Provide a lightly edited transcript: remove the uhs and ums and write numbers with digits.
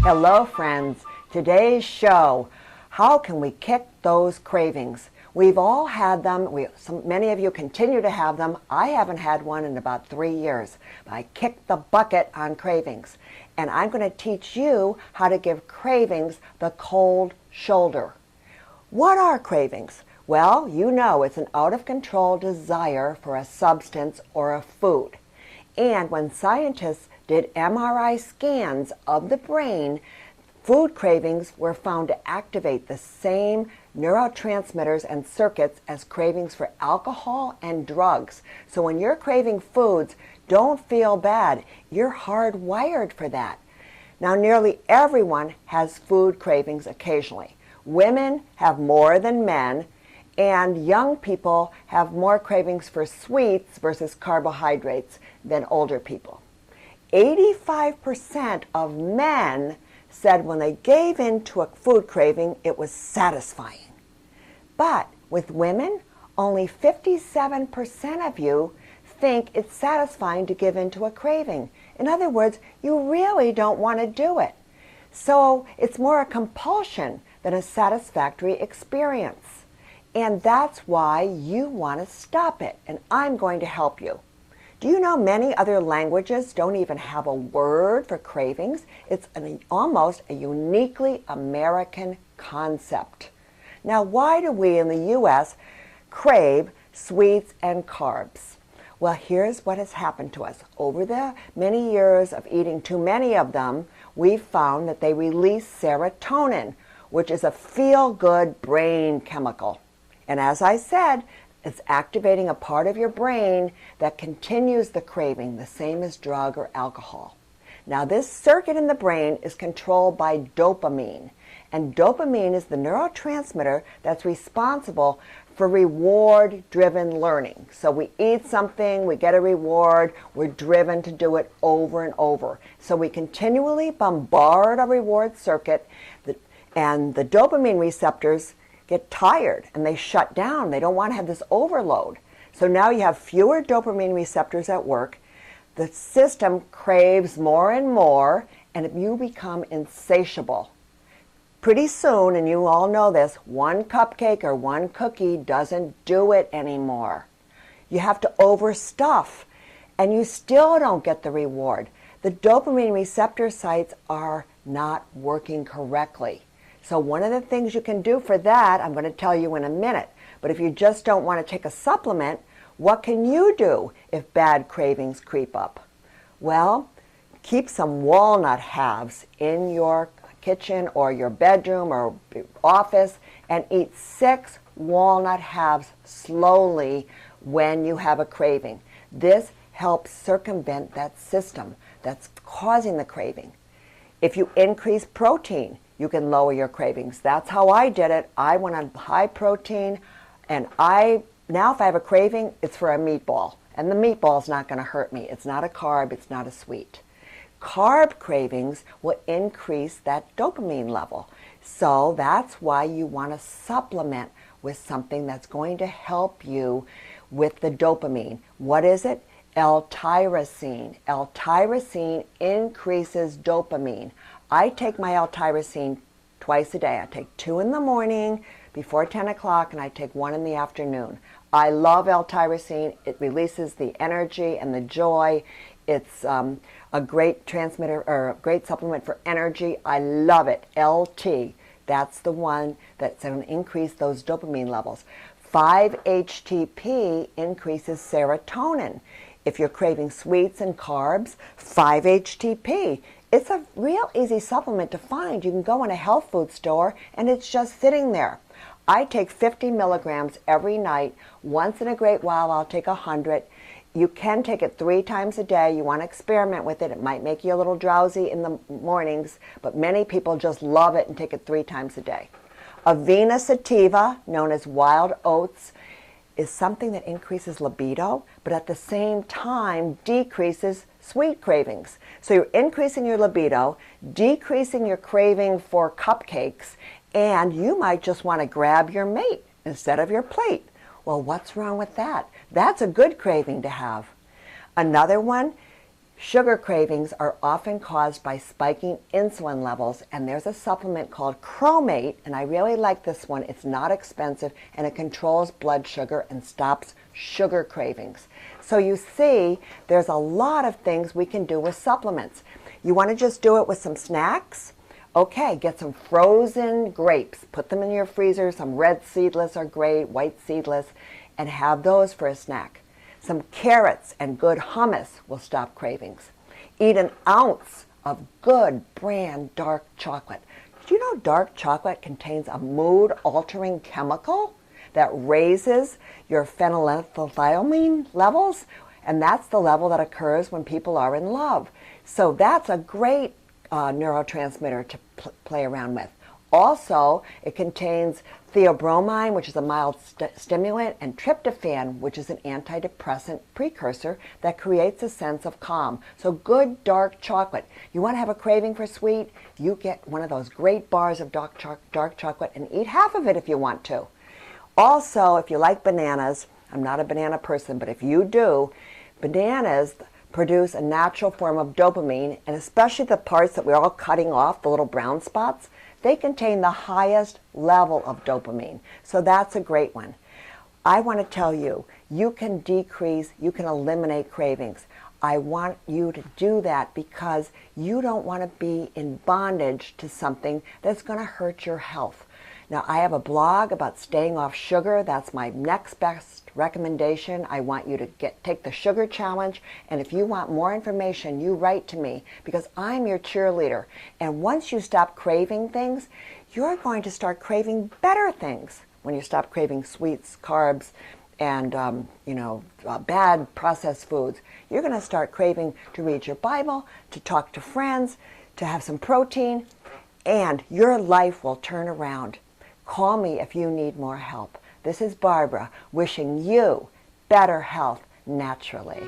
Hello friends, today's show, how can we kick those cravings? We've all had them, many of you continue to have them. I haven't had one in about 3 years. I kicked the bucket on cravings. And I'm going to teach you how to give cravings the cold shoulder. What are cravings? Well, you know it's an out-of-control desire for a substance or a food. And when scientists did MRI scans of the brain, food cravings were found to activate the same neurotransmitters and circuits as cravings for alcohol and drugs. So when you're craving foods, don't feel bad. You're hardwired for that. Now, nearly everyone has food cravings occasionally. Women have more than men, and young people have more cravings for sweets versus carbohydrates than older people. 85% of men said when they gave in to a food craving, it was satisfying. But with women, only 57% of you think it's satisfying to give in to a craving. In other words, you really don't want to do it. So it's more a compulsion than a satisfactory experience. And that's why you want to stop it, and I'm going to help you. Do you know many other languages don't even have a word for cravings? It's almost a uniquely American concept. Now, why do we in the U.S. crave sweets and carbs? Well, here's what has happened to us. Over the many years of eating too many of them, we've found that they release serotonin, which is a feel-good brain chemical. And as I said, it's activating a part of your brain that continues the craving, the same as drug or alcohol. Now, this circuit in the brain is controlled by dopamine. And dopamine is the neurotransmitter that's responsible for reward-driven learning. So we eat something, we get a reward, we're driven to do it over and over. So we continually bombard a reward circuit, and the dopamine receptors get tired and they shut down. They don't want to have this overload. So now you have fewer dopamine receptors at work. The system craves more and more, and you become insatiable. Pretty soon, and you all know this, one cupcake or one cookie doesn't do it anymore. You have to overstuff, and you still don't get the reward. The dopamine receptor sites are not working correctly. So one of the things you can do for that, I'm going to tell you in a minute. But if you just don't want to take a supplement, what can you do if bad cravings creep up? Well, keep some walnut halves in your kitchen or your bedroom or office and eat 6 walnut halves slowly when you have a craving. This helps circumvent that system that's causing the craving. If you increase protein, you can lower your cravings. That's how I did it. I went on high protein, and now if I have a craving, it's for a meatball. And the meatball's not going to hurt me. It's not a carb, it's not a sweet. Carb cravings will increase that dopamine level. So that's why you want to supplement with something that's going to help you with the dopamine. What is it? L-tyrosine. L-tyrosine increases dopamine. I take my l-tyrosine twice a day. I take 2 in the morning before 10 o'clock, and I take 1 in the afternoon. I love L-tyrosine. It releases the energy and the joy. It's a great transmitter or a great supplement for energy. I love it. LT, that's the one that's going to increase those dopamine levels. 5-HTP increases serotonin. If you're craving sweets and carbs, 5-HTP. It's a real easy supplement to find. You can go in a health food store and it's just sitting there. I take 50 milligrams every night. Once in a great while, I'll take 100. You can take it 3 times a day. You want to experiment with it. It might make you a little drowsy in the mornings, but many people just love it and take it 3 times a day. Avena sativa, known as wild oats, is something that increases libido, but at the same time decreases sweet cravings. So you're increasing your libido, decreasing your craving for cupcakes, and you might just want to grab your mate instead of your plate. Well, what's wrong with that? That's a good craving to have. Another one, Sugar cravings are often caused by spiking insulin levels, and there's a supplement called Chromate, and I really like this one. It's not expensive, and it controls blood sugar and stops sugar cravings. So you see, there's a lot of things we can do with supplements. You want to just do it with some snacks? Okay, get some frozen grapes. Put them in your freezer. Some red seedless are great, white seedless, and have those for a snack. Some carrots and good hummus will stop cravings. Eat an ounce of good brand dark chocolate. Did you know dark chocolate contains a mood-altering chemical that raises your phenylethylamine levels? And that's the level that occurs when people are in love. So that's a great neurotransmitter to play around with. Also, it contains theobromine, which is a mild stimulant, and tryptophan, which is an antidepressant precursor that creates a sense of calm. So good dark chocolate. You want to have a craving for sweet? You get one of those great bars of dark chocolate and eat half of it if you want to. Also, if you like bananas, I'm not a banana person, but if you do, bananas produce a natural form of dopamine, and especially the parts that we're all cutting off, the little brown spots, they contain the highest level of dopamine. So that's a great one. I want to tell you, you can decrease, you can eliminate cravings. I want you to do that because you don't want to be in bondage to something that's going to hurt your health. Now, I have a blog about staying off sugar. That's my next best recommendation. I want you to take the sugar challenge. And if you want more information, you write to me because I'm your cheerleader. And once you stop craving things, you're going to start craving better things. When you stop craving sweets, carbs, and bad processed foods, you're going to start craving to read your Bible, to talk to friends, to have some protein, and your life will turn around. Call me if you need more help. This is Barbara wishing you better health naturally.